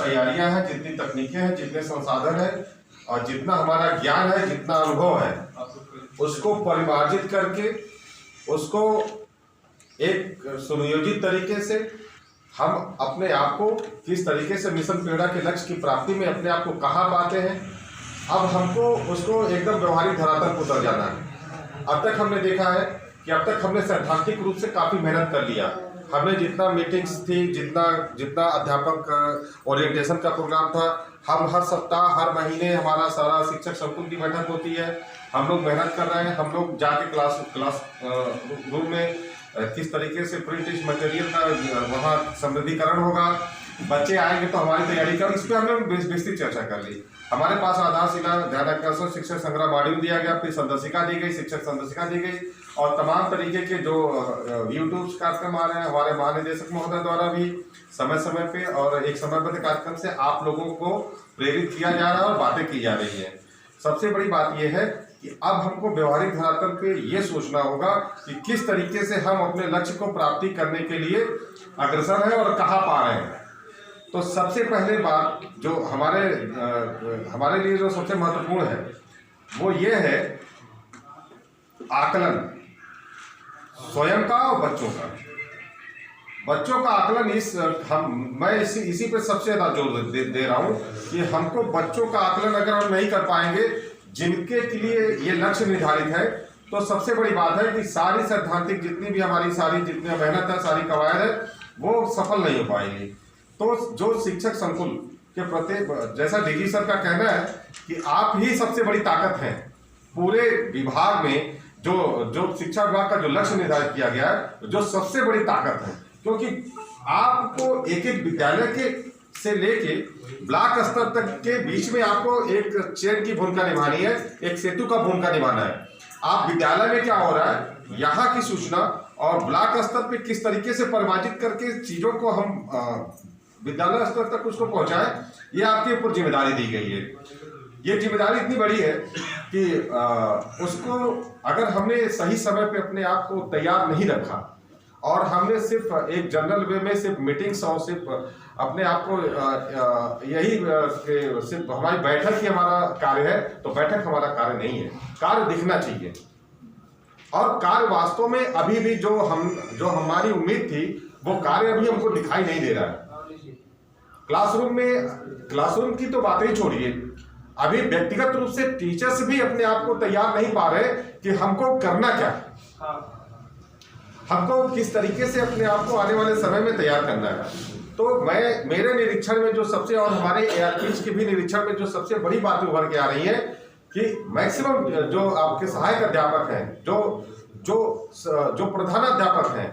तैयारियां हैं, जितनी तकनीकें हैं, जितने संसाधन हैं और जितना हमारा ज्ञान है, जितना अनुभव है, उसको परिमार्जित करके उसको एक सुनियोजित तरीके से हम अपने आप को किस तरीके से मिशन प्रेरणा के लक्ष्य की प्राप्ति में अपने आप को कहाँ पाते हैं, अब हमको उसको एकदम व्यवहारिक धरातल पर उतर जाना है। अब तक हमने देखा है कि अब तक हमने सैद्धांतिक रूप से काफ़ी मेहनत कर लिया। हमने जितना मीटिंग्स थी, जितना अध्यापक ओरिएंटेशन का प्रोग्राम था, हम हर सप्ताह हर महीने हमारा सारा शिक्षक संकुल की बैठक होती है, हम लोग मेहनत कर रहे हैं। हम लोग जाके क्लास रूम में किस तरीके से प्रिंट मटेरियल का वहाँ समृद्धीकरण होगा, बच्चे आएंगे तो हमारी तैयारी कर, इस पर हमने विस्तृत चर्चा कर ली। हमारे पास आधारशिला ध्यानाकर्षण शिक्षक संग्रह मॉड्यूल दिया गया, फिर संदर्शिका दी गई, शिक्षक संदर्शिका दी गई और तमाम तरीके के जो यूट्यूब कार्यक्रम आ रहे हैं हमारे महानिदेशक महोदय द्वारा भी समय समय पे और एक समयबद्ध कार्यक्रम से आप लोगों को प्रेरित किया जा रहा है और बातें की जा रही है। सबसे बड़ी बात यह है कि अब हमको व्यवहारिक धरातल पे ये सोचना होगा कि किस तरीके से हम अपने लक्ष्य को प्राप्ति करने के लिए अग्रसर हैं और कहाँ पा रहे हैं। तो सबसे पहले बात जो हमारे लिए जो सबसे महत्वपूर्ण है वो ये है आकलन, स्वयं का और बच्चों का आकलन। मैं इसी पे सबसे ज़्यादा जोर दे रहा हूँ कि हमको बच्चों का आकलन अगर हम नहीं कर पाएंगे जिनके लिए ये लक्ष्य निर्धारित है, तो सबसे बड़ी बात है कि सारी सैद्धांतिक जितनी भी हमारी जितनी मेहनत है, सारी कवायद है, वो सफल नहीं हो पाएंगी। तो जो शिक्षक संकुल के प्रत्येक, जैसा डीजी सर का कहना है कि आप ही सबसे बड़ी ताकत हैं पूरे विभाग में, जो शिक्षा विभाग का जो लक्ष्य निर्धारित किया गया है, जो सबसे बड़ी ताकत है, क्योंकि आपको एक एक विद्यालय के से लेके ब्लॉक स्तर तक के बीच में आपको एक चेन की भूमिका निभानी है, एक सेतु का भूमिका निभाना है। आप विद्यालय में क्या हो रहा है, यहाँ की सूचना और ब्लॉक स्तर पे किस तरीके से परिमार्जित करके चीजों को हम विद्यालय स्तर तक उसको पहुंचाएं, ये आपके ऊपर जिम्मेदारी दी गई है। ये जिम्मेदारी इतनी बड़ी है कि उसको अगर हमने सही समय पे अपने आप को तैयार नहीं रखा और हमने सिर्फ एक जनरल वे में सिर्फ मीटिंग्स और सिर्फ अपने आप को यही सिर्फ हमारी बैठक ही हमारा कार्य है, तो बैठक हमारा कार्य नहीं है। कार्य दिखना चाहिए और कार्य वास्तव में अभी भी जो हमारी उम्मीद थी वो कार्य अभी हमको दिखाई नहीं दे रहा है। क्लासरूम की तो बात ही छोड़िए, अभी व्यक्तिगत रूप से टीचर्स भी अपने आप को तैयार नहीं पा रहे कि हमको करना क्या है, हमको किस तरीके से अपने आप को आने वाले समय में तैयार करना है। तो मेरे निरीक्षण में जो सबसे, और हमारे एआरपीज के भी निरीक्षण में जो सबसे बड़ी बात उभर के आ रही है कि मैक्सिमम जो आपके सहायक अध्यापक हैं, जो प्रधानाध्यापक हैं,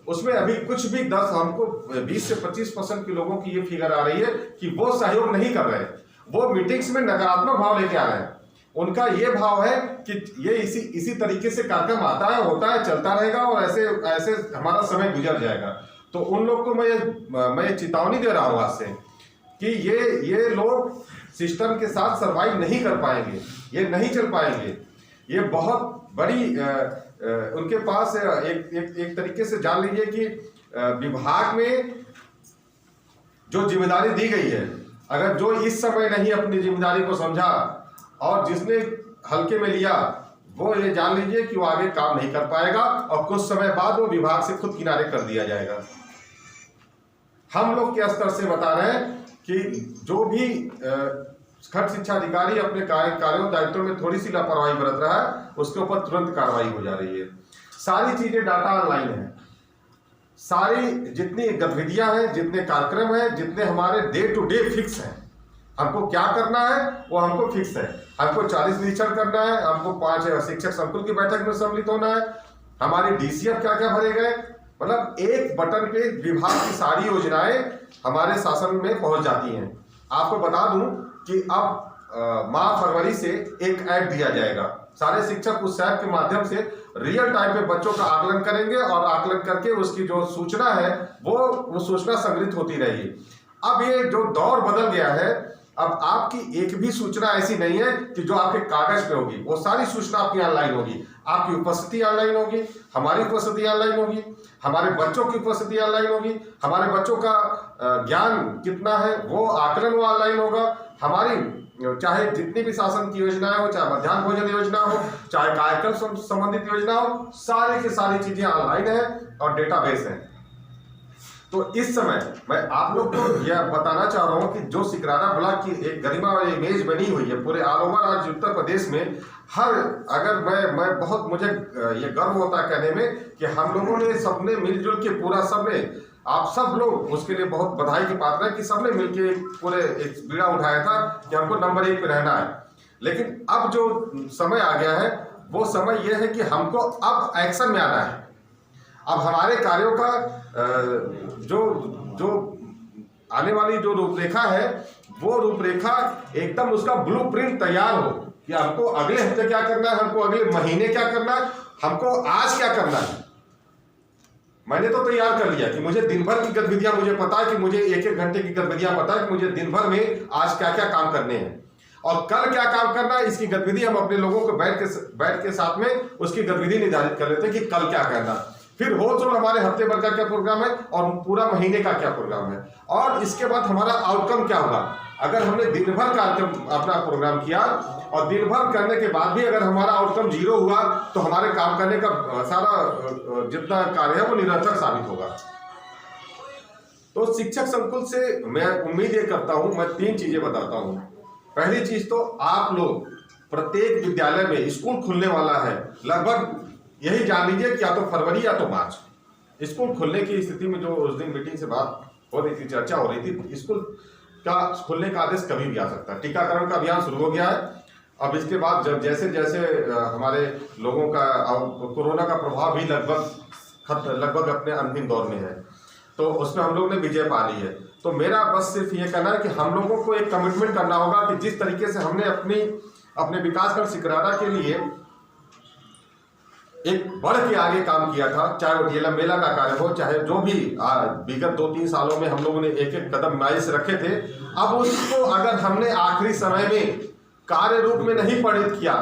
उसमें अभी कुछ भी हमको 20 से 25% के लोगों की ये फिगर आ रही है कि वो सहयोग नहीं कर रहे हैं, वो मीटिंग्स में नकारात्मक भाव लेके आ रहे हैं। उनका ये भाव है कि ये इसी तरीके से कार्यक्रम आता है, होता है, चलता रहेगा और ऐसे हमारा समय गुजर जाएगा। तो उन लोग को मैं चेतावनी दे रहा हूँ आज से कि ये लोग सिस्टम के साथ सर्वाइव नहीं कर पाएंगे, ये नहीं चल पाएंगे। ये बहुत बड़ी उनके पास एक तरीके से जान लीजिए कि विभाग में जो जिम्मेदारी दी गई है, अगर जो इस समय नहीं अपनी जिम्मेदारी को समझा और जिसने हल्के में लिया, वो ये जान लीजिए कि वो आगे काम नहीं कर पाएगा और कुछ समय बाद वो विभाग से खुद किनारे कर दिया जाएगा। हम लोग के स्तर से बता रहे हैं कि जो भी खंड शिक्षा अधिकारी अपने कार्यों दायित्वों में थोड़ी सी लापरवाही बरत रहा है, उसके ऊपर तुरंत कार्रवाई हो जा रही है। सारी चीजें डाटा ऑनलाइन है, सारी जितनी गतिविधियां हैं, जितने कार्यक्रम हैं, जितने हमारे डे टू डे फिक्स हैं, हमको क्या करना है वो हमको फिक्स है। हमको 40 निरीक्षण करना है, हमको 5 शिक्षक संकुल की बैठक में सम्मिलित होना है, हमारे डीसीएफ क्या क्या भरे गए, मतलब एक बटन पे विभाग की सारी योजनाएं हमारे शासन में पहुंच जाती हैं। आपको बता दूं कि अब माह फरवरी से एक ऐप दिया जाएगा, सारे शिक्षक उस ऐप के माध्यम से रियल टाइम पे बच्चों का आकलन करेंगे और आकलन करके उसकी जो सूचना है वो सूचना संग्रहित होती रहेगी। अब ये जो दौर बदल गया है अब आपकी एक भी सूचना ऐसी नहीं है कि जो आपके कागज पे होगी, वो सारी सूचना आपकी ऑनलाइन होगी। आपकी उपस्थिति ऑनलाइन होगी, हमारी उपस्थिति ऑनलाइन होगी, हमारे बच्चों की उपस्थिति ऑनलाइन होगी, हमारे बच्चों का ज्ञान कितना है वो आकलन वो ऑनलाइन होगा। हमारी चाहे जितनी भी शासन की योजनाएं हो, चाहे मध्याह्न भोजन योजना हो, चाहे कार्यक्रम संबंधित योजना हो, सारी की सारी चीजें ऑनलाइन है और डेटाबेस है। तो इस समय मैं आप लोग को यह बताना चाह रहा हूं कि जो सिकरारा ब्लॉक की एक गरिमा और इमेज बनी हुई है पूरे ऑल ओवर आज उत्तर प्रदेश में, हर अगर मैं बहुत मुझे ये गर्व होता है कहने में कि हम लोगों ने सबने मिलजुल के पूरा सबने, आप सब लोग उसके लिए बहुत बधाई की पात्र है कि सबने मिलके पूरे एक बीड़ा उठाया था कि हमको नंबर 1 पे रहना है। लेकिन अब जो समय आ गया है वो समय यह है कि हमको अब एक्शन में आना है। अब हमारे कार्यों का जो आने वाली जो रूपरेखा है वो रूपरेखा एकदम उसका ब्लूप्रिंट तैयार हो कि हमको अगले हफ्ते क्या करना है, हमको अगले महीने क्या करना है, हमको आज क्या करना है। मैंने तो तैयार कर लिया कि मुझे दिन भर की गतिविधियां मुझे पता है कि मुझे 1-1 घंटे की गतिविधियां पता है कि मुझे दिन भर में आज क्या क्या काम करने हैं और कल क्या काम करना है। इसकी गतिविधि हम अपने लोगों को बैठ के साथ में उसकी गतिविधि निर्धारित कर लेते हैं कि कल क्या करना, फिर होल सोल हमारे हफ्ते भर का क्या प्रोग्राम है और पूरा महीने का क्या प्रोग्राम है, और इसके बाद हमारा आउटकम क्या होगा। अगर हमने दिन भर का अपना प्रोग्राम किया और दिन भर करने के बाद भी अगर हमारा आउटकम 0 हुआ तो हमारे काम करने का सारा जितना कार्य है वो निरर्थक साबित होगा। तो शिक्षक संकुल से मैं उम्मीद ये करता हूं, मैं 3 चीजें बताता हूं। पहली चीज तो आप लोग प्रत्येक विद्यालय में स्कूल खुलने वाला है, लगभग यही जान लीजिए कि या तो फरवरी या तो मार्च स्कूल खुलने की स्थिति में। जो उस दिन मीटिंग से बात हो रही थी, चर्चा हो रही थी, स्कूल का खुलने का आदेश कभी भी आ सकता है। टीकाकरण का अभियान शुरू हो गया है। अब इसके बाद जब जैसे जैसे हमारे लोगों का कोरोना का प्रभाव भी लगभग अपने अंतिम दौर में है, तो उसमें हम लोग ने विजय पा ली है। तो मेरा बस सिर्फ ये कहना है कि हम लोगों को एक कमिटमेंट करना होगा कि जिस तरीके से हमने अपने विकासखंड सिकरारा के लिए एक बढ़ के आगे काम किया था, चाहे वो डीएलएम मेला का कार्य हो, चाहे जो भी विगत 2-3 सालों में हम लोगों ने एक कदम माइस रखे थे, अब उसको अगर हमने आखिरी समय में कार्य रूप में नहीं परिणत किया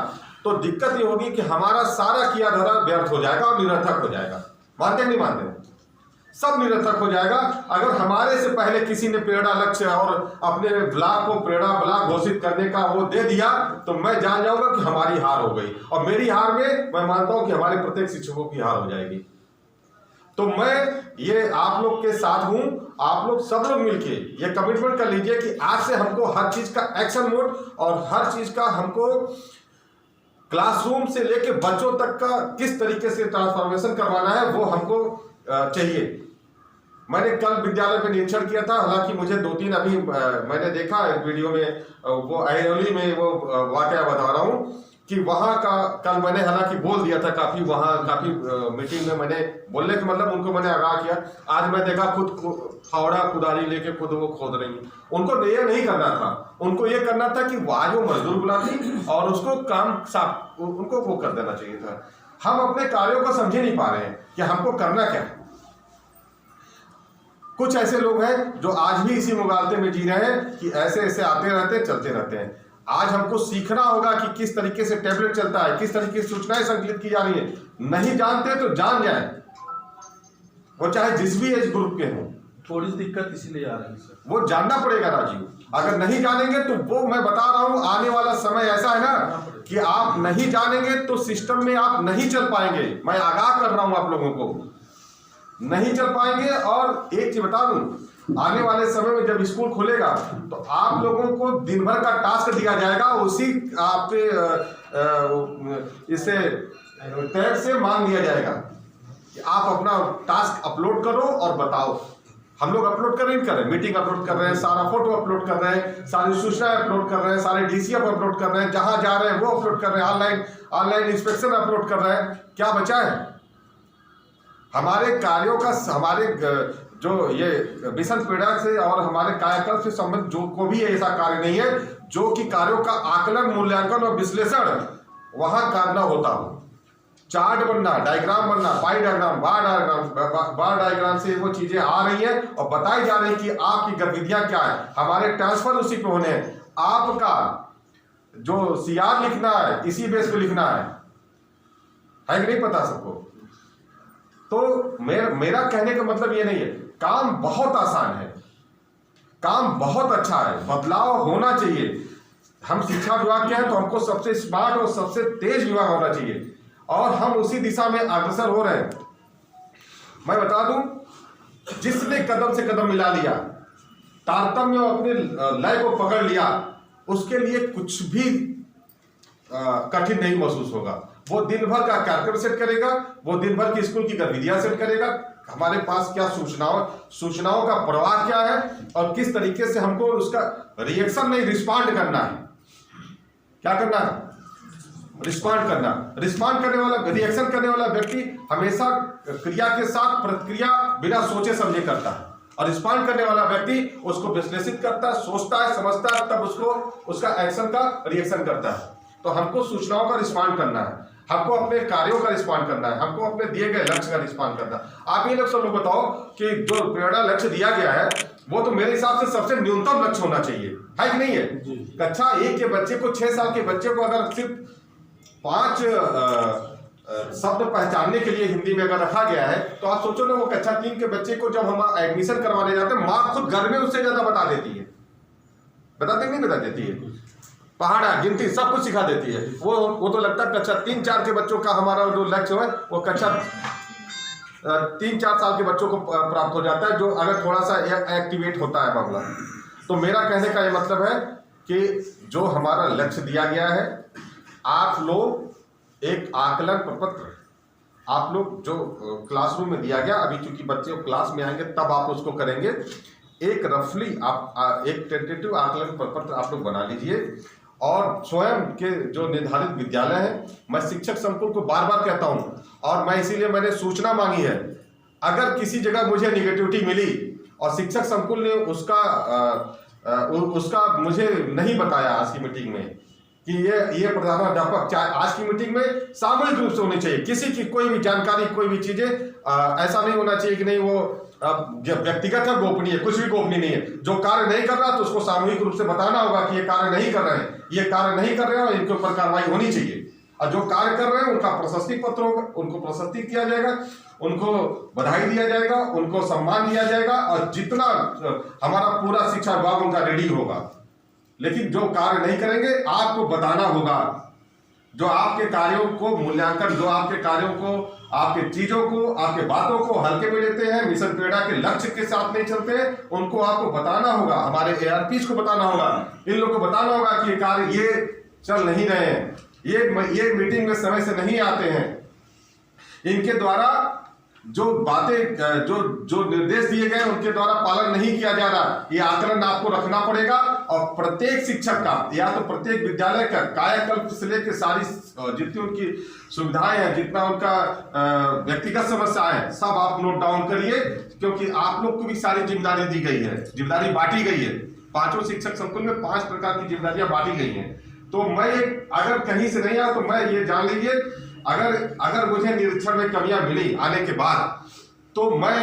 तो दिक्कत ये होगी कि हमारा सारा किया धरा व्यर्थ हो जाएगा और निरर्थक हो जाएगा। मानते नहीं मानते? सब निरर्थक हो जाएगा। अगर हमारे से पहले किसी ने प्रेरणा लक्ष्य और अपने ब्लॉक को प्रेरणा ब्लॉक घोषित करने का वो दे दिया तो मैं जान जाऊंगा कि हमारी हार हो गई, और मेरी हार में मैं मानता हूं कि हमारे प्रत्येक शिक्षकों की हार हो जाएगी। तो मैं ये आप लोग के साथ हूं, आप लोग सब लोग मिलके ये कमिटमेंट कर लीजिए कि आज से हमको हर चीज का एक्शन मोड और हर चीज का हमको क्लासरूम से लेके बच्चों तक का किस तरीके से ट्रांसफॉर्मेशन करवाना है वो हमको चाहिए। मैंने कल विद्यालय में निरीक्षण किया था, हालांकि मुझे 2-3 अभी मैंने देखा वीडियो में, वो अहिरौली में वो वाकया बता रहा हूं कि वहां का कल मैंने हालांकि बोल दिया था काफी मीटिंग में मैंने बोलने का मतलब उनको मैंने आगाह किया। आज मैं देखा खुद फावड़ा कुदारी लेके खुद वो खोद रही। उनको ये नहीं करना था, उनको ये करना था कि आज वो मजदूर बुलाती और उसको काम साफ उनको वो कर देना चाहिए था। हम अपने कार्यों को समझ नहीं पा रहे हैं कि हमको करना क्या है। कुछ ऐसे लोग हैं जो आज भी इसी मुगालते में जी रहे हैं कि ऐसे ऐसे आते रहते हैं, चलते रहते हैं। आज हमको सीखना होगा कि किस तरीके से टैबलेट चलता है, किस तरीके से सूचनाएं संकलित की जा रही है। नहीं जानते तो जान जाए, वो चाहे जिस भी एज ग्रुप के हों। थोड़ी सी दिक्कत इसीलिए आ रही है सर, वो जानना पड़ेगा राजीव। अगर नहीं जानेंगे तो वो मैं बता रहा हूं आने वाला समय ऐसा है ना कि आप नहीं जानेंगे तो सिस्टम में आप नहीं चल पाएंगे। मैं आगाह कर रहा हूं आप लोगों को, नहीं चल पाएंगे। और एक चीज बता दूं, आने वाले समय में जब स्कूल खुलेगा तो आप लोगों को दिन भर का टास्क दिया जाएगा, उसी आपके इसे टैग से मांग लिया जाएगा कि आप अपना टास्क अपलोड करो और बताओ। हम लोग अपलोड कर रहे हैं, मीटिंग अपलोड कर रहे हैं, सारा फोटो अपलोड कर रहे हैं, सारी सूचनाएं अपलोड कर रहे हैं, सारे डीसीएफ अपलोड कर रहे हैं, जहां जा रहे हैं वो अपलोड कर रहे हैं, ऑनलाइन इंस्पेक्शन अपलोड कर रहे हैं। क्या बचा है? हमारे कार्यों का, हमारे जो ये मिशन पीड़ा से और हमारे कायाकल्प से संबंधित जो को भी ऐसा कार्य नहीं है जो कि कार्यों का आकलन, मूल्यांकन और विश्लेषण वहां करना होता हो। चार्ट बनना, डायग्राम बनना, पाई डायग्राम, बार डायग्राम से वो चीजें आ रही हैं और बताई जा रही कि आपकी गतिविधियां क्या है, हमारे ट्रांसफर उसी पे होने हैं। आपका जो सीआर लिखना है इसी बेस पे लिखना है कि नहीं पता सबको? तो मेरा कहने का मतलब ये नहीं है, काम बहुत आसान है, काम बहुत अच्छा है, बदलाव होना चाहिए। हम शिक्षा विभाग के हैं तो हमको सबसे स्मार्ट और सबसे तेज विभाग होना चाहिए और हम उसी दिशा में अग्रसर हो रहे हैं। मैं बता दूं, जिसने कदम से कदम मिला लिया, तारतम्य में अपने लय को पकड़ लिया, उसके लिए कुछ भी कठिन नहीं महसूस होगा। वो दिन भर का कार्यक्रम सेट करेगा, वो दिन भर की स्कूल की गतिविधियां सेट करेगा, हमारे पास क्या सूचनाओं का प्रवाह क्या है और किस तरीके से हमको उसका रिएक्शन नहीं रिस्पॉन्ड करना है। क्या करना है? रिस्पॉन्ड करना। रिस्पॉन्ड करने वाला, रिएक्शन करने वाला व्यक्ति हमेशा क्रिया के साथ प्रतिक्रिया बिना सोचे समझे करता है और रिस्पॉन्ड करने वाला व्यक्ति उसको विश्लेषित करता है, सोचता है, समझता है, तब उसको उसका एक्शन का रिएक्शन करता है। तो हमको सूचनाओं का रिस्पॉन्ड करना है, हमको अपने कार्यों का रिस्पॉन्ड करना है, हमको अपने दिए गए लक्ष्य का रिस्पॉन्ड करना है। आप ये लोग सब लोग बताओ कि जो प्रेरणा लक्ष्य दिया गया है वो तो मेरे हिसाब से सबसे न्यूनतम लक्ष्य होना चाहिए, है कि नहीं है? कक्षा 1 के बच्चे को, 6 साल के बच्चे को अगर सिर्फ 5 शब्द पहचानने के लिए हिंदी में अगर रखा गया है तो आप सोचो ना, वो कक्षा 3 के बच्चे को जब हम एडमिशन करवाने जाते हैं, माँ खुद घर में उससे ज्यादा बता देती है। बताते नहीं बता देती है? पहाड़ा, गिनती सब कुछ सिखा देती है। वो तो लगता है कक्षा 3-4 के बच्चों का हमारा जो लक्ष्य है वो कक्षा 3-4 साल के बच्चों को प्राप्त हो जाता है, जो अगर थोड़ा सा एक्टिवेट होता है मामला। तो मेरा कहने का ये मतलब है कि जो हमारा लक्ष्य दिया गया है, आप लोग एक आकलन प्रपत्र, आप लोग जो क्लासरूम में दिया गया, अभी चूंकि बच्चे क्लास में आएंगे तब आप उसको करेंगे, एक रफली आप एक टेंटेटिव आकलन प्रपत्र आप लोग बना लीजिए और स्वयं के जो निर्धारित विद्यालय है, मैं शिक्षक संकुल को बार बार कहता हूं और मैं इसीलिए मैंने सूचना मांगी है। अगर किसी जगह मुझे निगेटिविटी मिली और शिक्षक संकुल ने उसका मुझे नहीं बताया आज की मीटिंग में कि ये प्रधानाध्यापक, चाहे आज की मीटिंग में सामूहिक रूप से होनी चाहिए, किसी की कोई भी जानकारी, कोई भी चीजें ऐसा नहीं होना चाहिए कि नहीं वो व्यक्तिगत है, गोपनीय, कुछ भी गोपनीय नहीं है। जो कार्य नहीं कर रहा तो उसको सामूहिक रूप से बताना होगा कि ये कार्य नहीं कर रहे हैं, ये कार्य नहीं कर रहे हैं और इनके ऊपर कार्रवाई होनी चाहिए। और जो कार्य कर रहे हैं उनका प्रशस्ति पत्र होगा, उनको प्रशस्ति किया जाएगा, उनको बधाई दिया जाएगा, उनको सम्मान दिया जाएगा और जितना हमारा पूरा शिक्षा विभाग उनका रेडी होगा। लेकिन जो कार्य नहीं करेंगे आपको बताना होगा, जो आपके कार्यों को मूल्यांकन, जो आपके कार्यों को, आपके चीजों को, आपके बातों को हल्के में लेते हैं, मिशन प्रेरणा के लक्ष्य के साथ नहीं चलते हैं, उनको आपको बताना होगा, हमारे ARPs को बताना होगा, इन लोगों को बताना होगा कि ये कार्य ये चल नहीं रहे हैं, ये मीटिंग में समय से नहीं आते हैं, इनके द्वारा जो बातें, जो निर्देश दिए गए उनके द्वारा पालन नहीं किया जा रहा। ये आकलन आपको रखना पड़ेगा और प्रत्येक शिक्षक का या तो प्रत्येक विद्यालय का कायाकल्प से लेकर सारी जितनी उनकी सुविधाएं हैं, जितना उनका व्यक्तिगत समस्याएं हैं, सब आप नोट डाउन करिए, क्योंकि आप लोग को भी सारी जिम्मेदारी दी गई है, जिम्मेदारी बांटी गई है। 5 शिक्षक संकुल में 5 प्रकार की जिम्मेदारियां बांटी गई हैं। तो मैं अगर कहीं से नहीं आया तो मैं ये जान लीजिए, अगर मुझे निरीक्षण में कमियां मिली आने के बाद तो मैं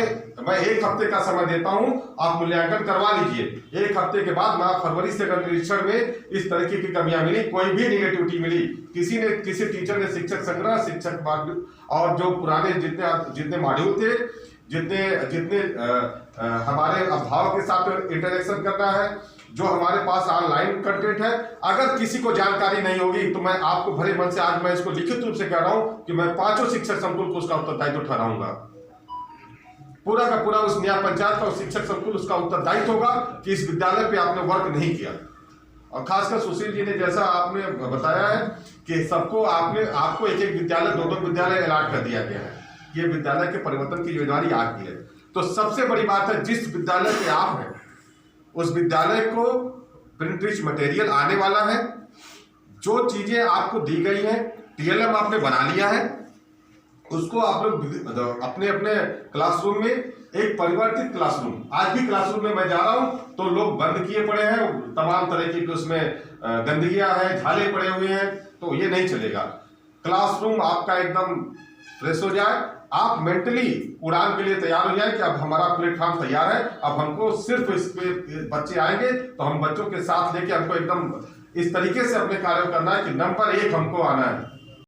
1 हफ्ते का समय देता हूं, आप मूल्यांकन करवा लीजिए। 1 हफ्ते के बाद मैं फरवरी से अगर निरीक्षण में इस तरीके की कमियां मिली, कोई भी निगेटिविटी मिली, किसी टीचर ने शिक्षक संग्रह, शिक्षक मॉड्यूल और जो पुराने जितने मॉड्यूल थे, जितने हमारे अभाव के साथ इंटरेक्शन करना है, जो हमारे पास ऑनलाइन कंटेंट है, अगर किसी को जानकारी नहीं होगी तो मैं आपको भरे मन से आज मैं इसको लिखित रूप से कह रहा हूं कि मैं 5 शिक्षक संकुल को उसका उत्तरदायित्व ठहराऊंगा। पूरा का पूरा उस न्याय पंचायत का शिक्षक संकुल उसका उत्तरदायित्व होगा कि इस विद्यालय पे आपने वर्क नहीं किया। और खासकर सुशील जी ने जैसा आपने बताया है कि सबको आपको एक विद्यालय, 2 विद्यालय अलॉट कर दिया गया है, ये विद्यालय के परिवर्तन की जिम्मेदारी आपकी है। तो सबसे बड़ी बात है, जिस विद्यालय पे आप हैं उस विद्यालय को प्रिंट रिच मटेरियल आने वाला है, जो चीजें आपको दी गई हैं, TLM आपने बना लिया है, उसको आप लोग अपने क्लासरूम में एक परिवर्तित क्लासरूम, आज भी क्लासरूम में मैं जा रहा हूं तो लोग बंद किए पड़े हैं, तमाम तरह की उसमें गंदगियां हैं, झाले पड़े हुए हैं, तो ये नहीं चलेगा। क्लासरूम आपका एकदम फ्रेश हो जाए, आप मेंटली उड़ान के लिए तैयार हो जाए कि अब हमारा प्लेटफॉर्म तैयार है, अब हमको सिर्फ इस पे बच्चे आएंगे तो हम बच्चों के साथ लेके हमको एकदम इस तरीके से अपने कार्य करना है कि नंबर 1 हमको आना है।